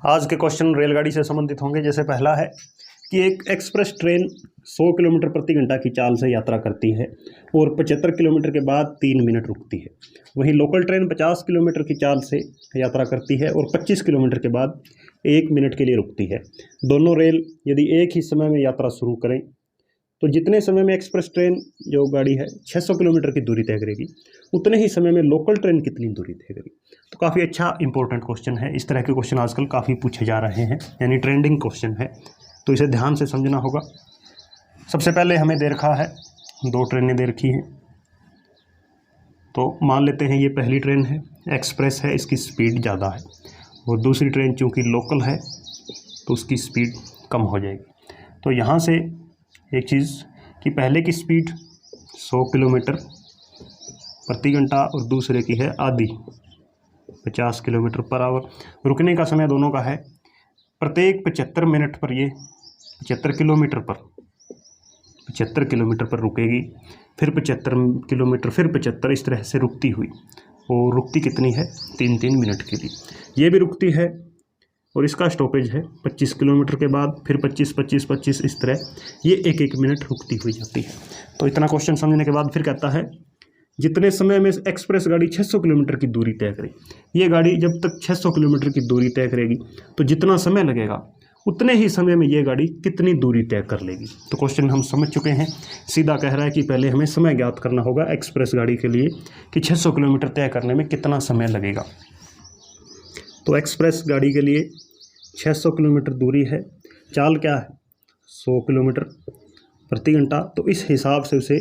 आज के क्वेश्चन रेलगाड़ी से संबंधित होंगे। जैसे पहला है कि एक एक्सप्रेस ट्रेन 100 किलोमीटर प्रति घंटा की चाल से यात्रा करती है और 75 किलोमीटर के बाद 3 मिनट रुकती है। वहीं लोकल ट्रेन 50 किलोमीटर की चाल से यात्रा करती है और 25 किलोमीटर के बाद 1 मिनट के लिए रुकती है। दोनों रेल यदि एक ही समय में यात्रा शुरू करें तो जितने समय में एक्सप्रेस ट्रेन जो गाड़ी है 600 किलोमीटर की दूरी तय करेगी, उतने ही समय में लोकल ट्रेन कितनी दूरी तय करेगी। तो काफ़ी अच्छा इंपॉर्टेंट क्वेश्चन है। इस तरह के क्वेश्चन आजकल काफ़ी पूछे जा रहे हैं, यानी ट्रेंडिंग क्वेश्चन है, तो इसे ध्यान से समझना होगा। सबसे पहले हमें दे रखा है, 2 ट्रेनें दे रखी हैं। तो मान लेते हैं ये पहली ट्रेन है, एक्सप्रेस है, इसकी स्पीड ज़्यादा है, और दूसरी ट्रेन चूँकि लोकल है तो उसकी स्पीड कम हो जाएगी। तो यहाँ से एक चीज़ कि पहले की स्पीड 100 किलोमीटर प्रति घंटा और दूसरे की है आधी 50 किलोमीटर पर आवर। रुकने का समय दोनों का है प्रत्येक 75 मिनट पर, ये 75 किलोमीटर पर रुकेगी, फिर 75 किलोमीटर, फिर 75, इस तरह से रुकती हुई। और रुकती कितनी है? 3-3 मिनट के लिए ये भी रुकती है। और इसका स्टॉपेज है 25 किलोमीटर के बाद, फिर 25, इस तरह ये 1-1 मिनट रुकती हुई जाती है। तो इतना क्वेश्चन समझने के बाद फिर कहता है जितने समय में एक्सप्रेस गाड़ी 600 किलोमीटर की दूरी तय करेगी। ये गाड़ी जब तक 600 किलोमीटर की दूरी तय करेगी तो जितना समय लगेगा उतने ही समय में ये गाड़ी कितनी दूरी तय कर लेगी। तो क्वेश्चन हम समझ चुके हैं। सीधा कह रहा है कि पहले हमें समय ज्ञात करना होगा एक्सप्रेस गाड़ी के लिए कि 600 किलोमीटर तय करने में कितना समय लगेगा। तो एक्सप्रेस गाड़ी के लिए 600 किलोमीटर दूरी है, चाल क्या है 100 किलोमीटर प्रति घंटा, तो इस हिसाब से उसे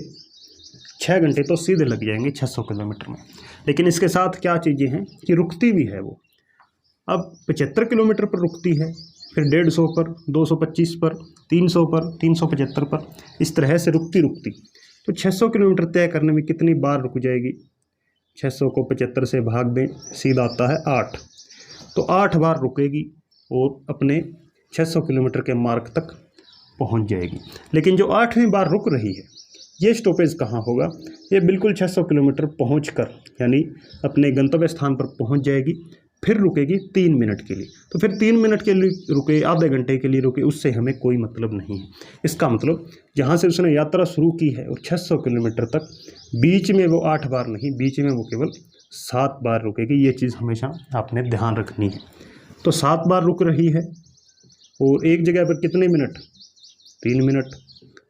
6 घंटे तो सीधे लग जाएंगे 600 किलोमीटर में। लेकिन इसके साथ क्या चीज़ें हैं कि रुकती भी है वो। अब 75 किलोमीटर पर रुकती है, फिर 150 पर, 225 पर, 300 पर, 375 पर, इस तरह से रुकती तो 600 किलोमीटर तय करने में कितनी बार रुक जाएगी? 600 को 75 से भाग दें, सीधा आता है 8। तो 8 बार रुकेगी और अपने 600 किलोमीटर के मार्ग तक पहुंच जाएगी। लेकिन जो 8वीं बार रुक रही है, ये स्टॉपेज कहाँ होगा? ये बिल्कुल 600 किलोमीटर पहुंचकर, यानी अपने गंतव्य स्थान पर पहुंच जाएगी, फिर रुकेगी 3 मिनट के लिए। तो फिर 3 मिनट के लिए रुके, आधे घंटे के लिए रुके, उससे हमें कोई मतलब नहीं है। इसका मतलब जहाँ से उसने यात्रा शुरू की है और 600 किलोमीटर तक, बीच में वो 8 बार नहीं, बीच में वो केवल 7 बार रुकेगी। ये चीज़ हमेशा आपने ध्यान रखनी है। तो 7 बार रुक रही है और एक जगह पर कितने मिनट? 3 मिनट।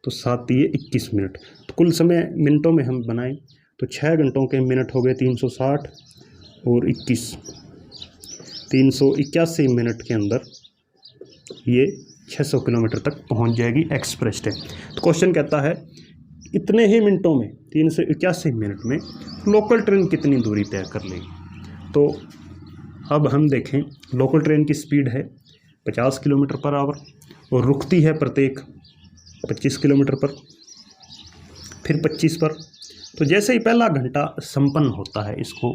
तो 7 ये 21 मिनट। तो कुल समय मिनटों में हम बनाएं तो 6 घंटों के मिनट हो गए 360 और 21, 381 मिनट के अंदर ये 600 किलोमीटर तक पहुंच जाएगी एक्सप्रेस ट्रेन। तो क्वेश्चन कहता है इतने ही मिनटों में, 381 मिनट में लोकल ट्रेन कितनी दूरी तय कर लेगी। तो अब हम देखें, लोकल ट्रेन की स्पीड है 50 किलोमीटर पर आवर और रुकती है प्रत्येक 25 किलोमीटर पर, फिर 25 पर। तो जैसे ही पहला घंटा संपन्न होता है इसको,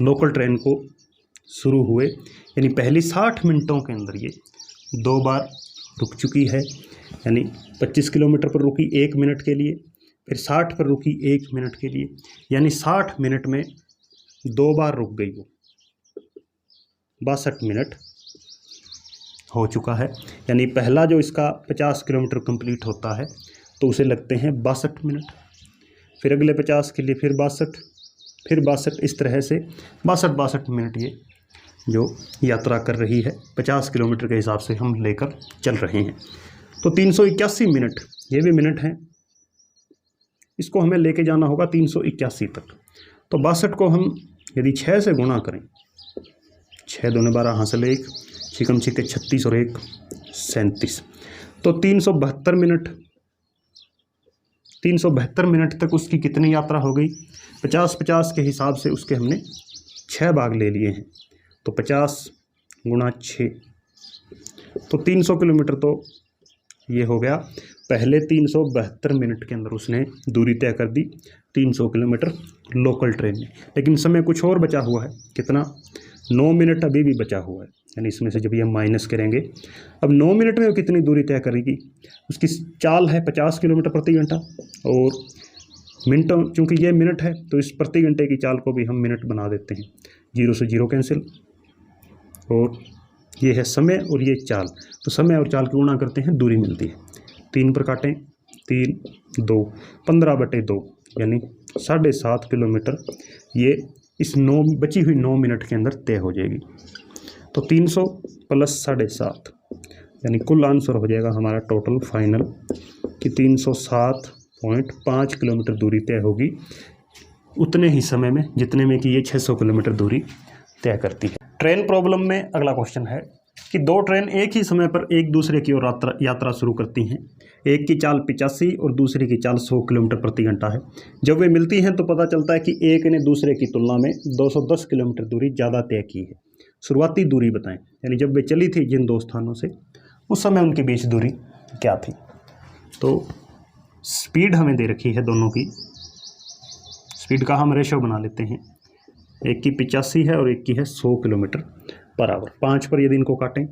लोकल ट्रेन को शुरू हुए, यानी पहली 60 मिनटों के अंदर ये 2 बार रुक चुकी है। यानी 25 किलोमीटर पर रुकी 1 मिनट के लिए, फिर 60 पर रुकी 1 मिनट के लिए, यानी 60 मिनट में 2 बार रुक गई वो, 62 मिनट हो चुका है। यानी पहला जो इसका 50 किलोमीटर कंप्लीट होता है तो उसे लगते हैं 62 मिनट, फिर अगले 50 के लिए फिर 62, फिर 62, इस तरह से 62 मिनट ये जो यात्रा कर रही है 50 किलोमीटर के हिसाब से हम लेकर चल रहे हैं। तो 381 मिनट, ये भी मिनट हैं, इसको हमें लेके जाना होगा 381 तक। तो 62 को हम यदि 6 से गुणा करें, 6 दूने 12, हासिल 1, छिकम छिके 36 और 1 37, तो 372 मिनट, 372 मिनट तक उसकी कितनी यात्रा हो गई? 50-50 के हिसाब से उसके हमने 6 भाग ले लिए हैं, तो 50 गुणा 6, तो 300 किलोमीटर तो ये हो गया। पहले 372 मिनट के अंदर उसने दूरी तय कर दी 300 किलोमीटर लोकल ट्रेन में। लेकिन समय कुछ और बचा हुआ है, कितना? 9 मिनट अभी भी बचा हुआ है। यानी इसमें से जब ये माइनस करेंगे, अब 9 मिनट में वो कितनी दूरी तय करेगी? उसकी चाल है 50 किलोमीटर प्रति घंटा, और मिनटों, चूँकि ये मिनट है तो इस प्रति घंटे की चाल को भी हम मिनट बना देते हैं, 0 से 0 कैंसिल, और ये है समय और ये चाल, तो समय और चाल की गुणा करते हैं, दूरी मिलती है। 3 पर काटें, 3 2 15/2 यानी 7.5 किलोमीटर ये इस 9 बची हुई 9 मिनट के अंदर तय हो जाएगी। तो 300 प्लस 7.5 यानी कुल आंसर हो जाएगा हमारा टोटल फाइनल कि 307.5 किलोमीटर दूरी तय होगी उतने ही समय में जितने में कि ये 600 किलोमीटर दूरी तय करती है। ट्रेन प्रॉब्लम में अगला क्वेश्चन है कि 2 ट्रेन एक ही समय पर एक दूसरे की ओर यात्रा शुरू करती हैं। एक की चाल 85 और दूसरी की चाल 100 किलोमीटर प्रति घंटा है। जब वे मिलती हैं तो पता चलता है कि एक ने दूसरे की तुलना में 210 किलोमीटर दूरी ज़्यादा तय की है। शुरुआती दूरी बताएं, यानी जब वे चली थी जिन 2 स्थानों से उस समय उनके बीच दूरी क्या थी। तो स्पीड हमें दे रखी है, दोनों की स्पीड का हम रेशो बना लेते हैं। एक की 85 है और एक की है 100 किलोमीटर पर आवर। 5 पर यदि इनको काटें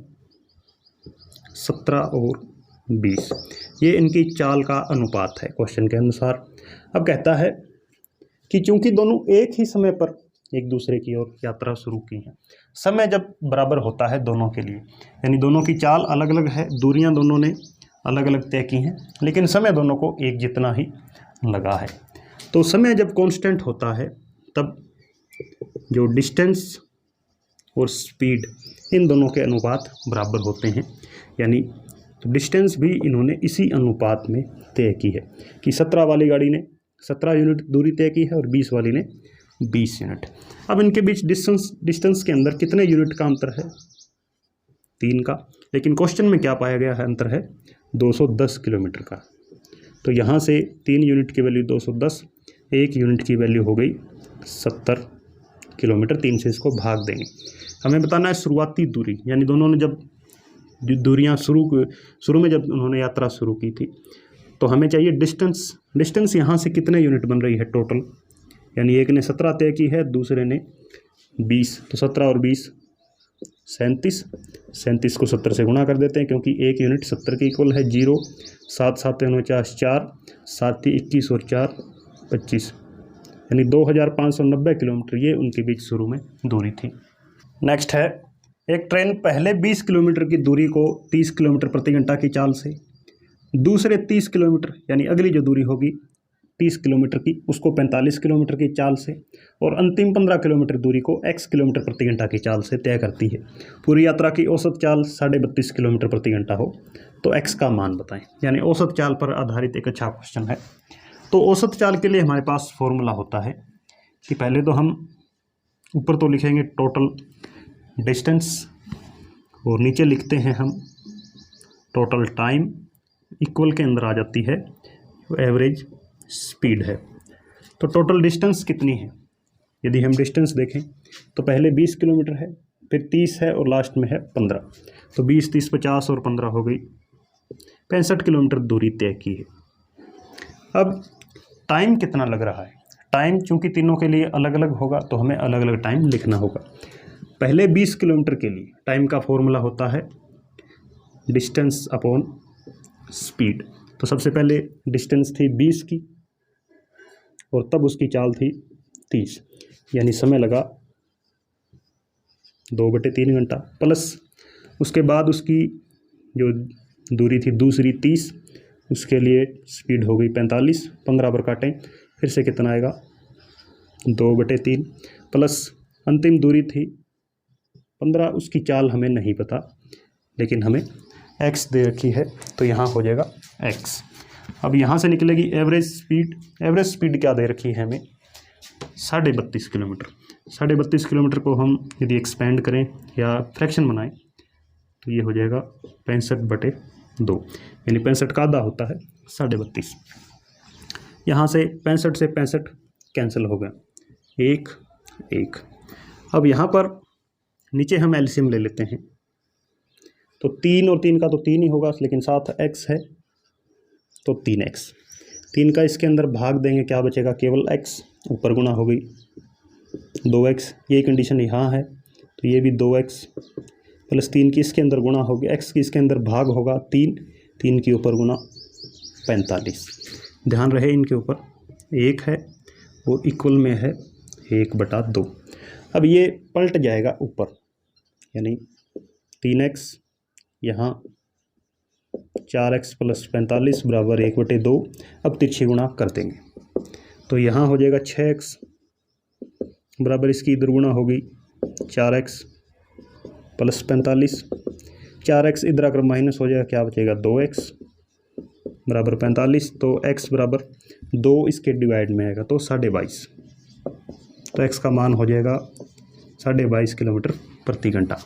17 और 20 ये इनकी चाल का अनुपात है क्वेश्चन के अनुसार। अब कहता है कि चूंकि दोनों एक ही समय पर एक दूसरे की ओर यात्रा शुरू की है, समय जब बराबर होता है दोनों के लिए, यानी दोनों की चाल अलग अलग है, दूरियां दोनों ने अलग अलग तय की हैं, लेकिन समय दोनों को एक जितना ही लगा है। तो समय जब कांस्टेंट होता है तब जो डिस्टेंस और स्पीड इन दोनों के अनुपात बराबर होते हैं, यानी तो डिस्टेंस भी इन्होंने इसी अनुपात में तय की है कि 17 वाली गाड़ी ने 17 यूनिट दूरी तय की है और 20 वाली ने 20 यूनिट। अब इनके बीच डिस्टेंस के अंदर कितने यूनिट का अंतर है? 3 का, लेकिन क्वेश्चन में क्या पाया गया है? अंतर है 210 किलोमीटर का। तो यहाँ से 3 यूनिट की वैल्यू 210, 1 यूनिट की वैल्यू हो गई 70 किलोमीटर। 3 से इसको भाग देंगे। हमें बताना है शुरुआती दूरी, यानी दोनों ने जब दूरियां शुरू में जब उन्होंने यात्रा शुरू की थी तो हमें चाहिए डिस्टेंस यहाँ से कितने यूनिट बन रही है टोटल, यानी एक ने 17 तय की है, दूसरे ने 20, तो 17 और 20 37 को 70 से गुणा कर देते हैं क्योंकि 1 यूनिट 70 के इक्वल है। 0 7 7 49 4 7 21 और 4 25 यानी 2590 किलोमीटर ये उनके बीच शुरू में दूरी थी। नेक्स्ट है, एक ट्रेन पहले 20 किलोमीटर की दूरी को 30 किलोमीटर प्रति घंटा की चाल से, दूसरे 30 किलोमीटर यानी अगली जो दूरी होगी 30 किलोमीटर की उसको 45 किलोमीटर की चाल से, और अंतिम 15 किलोमीटर दूरी को x किलोमीटर प्रति घंटा की चाल से तय करती है। पूरी यात्रा की औसत चाल 32.5 किलोमीटर प्रति घंटा हो तो x का मान बताएं, यानी औसत चाल पर आधारित एक अच्छा क्वेश्चन है। तो औसत चाल के लिए हमारे पास फॉर्मूला होता है कि पहले तो हम ऊपर तो लिखेंगे टोटल डिस्टेंस और नीचे लिखते हैं हम टोटल टाइम, इक्वल के अंदर आ जाती है एवरेज स्पीड है। तो टोटल डिस्टेंस कितनी है? यदि हम डिस्टेंस देखें तो पहले 20 किलोमीटर है, फिर 30 है और लास्ट में है 15, तो 20 30 50 और 15 हो गई 65 किलोमीटर दूरी तय की है। अब टाइम कितना लग रहा है? टाइम चूंकि तीनों के लिए अलग अलग होगा तो हमें अलग अलग टाइम लिखना होगा। पहले 20 किलोमीटर के लिए टाइम का फॉर्मूला होता है डिस्टेंस अपॉन स्पीड। तो सबसे पहले डिस्टेंस थी 20 की और तब उसकी चाल थी 30, यानी समय लगा 2/3 घंटा, प्लस उसके बाद उसकी जो दूरी थी दूसरी 30, उसके लिए स्पीड हो गई 45, 15 पर काटें फिर से कितना आएगा 2/3, प्लस अंतिम दूरी थी 15, उसकी चाल हमें नहीं पता लेकिन हमें x दे रखी है तो यहाँ हो जाएगा x। अब यहाँ से निकलेगी एवरेज स्पीड। एवरेज स्पीड क्या दे रखी है हमें? 32.5 किलोमीटर। 32.5 किलोमीटर को हम यदि एक्सपेंड करें या फ्रैक्शन बनाएं तो ये हो जाएगा 65/2, यानी 65 का आधा होता है 32.5। यहाँ से 65 से 65 कैंसिल हो गया, 1 अब यहाँ पर नीचे हम एलसीएम ले लेते हैं तो 3 और 3 का तो 3 ही होगा, लेकिन साथ x है तो 3x। 3 का इसके अंदर भाग देंगे, क्या बचेगा? केवल x, ऊपर गुना हो गई 2x, ये कंडीशन यहाँ है तो ये भी 2x प्लस 3 की इसके अंदर गुना होगी, x की इसके अंदर भाग होगा 3 के ऊपर गुना 45। ध्यान रहे इनके ऊपर 1 है वो इक्वल में है 1/2। अब ये पलट जाएगा ऊपर, यानी 3x, यहाँ 4x + 45 बराबर 1/2। अब तिरछी गुणा कर देंगे तो यहाँ हो जाएगा 6x बराबर इसकी इधर गुणा होगी 4x + 45। 4x इधर आकर माइनस हो जाएगा, क्या बचेगा 2x बराबर 45। तो x बराबर 2 इसके डिवाइड में आएगा तो 22.5। तो x का मान हो जाएगा 22.5 किलोमीटर प्रति घंटा।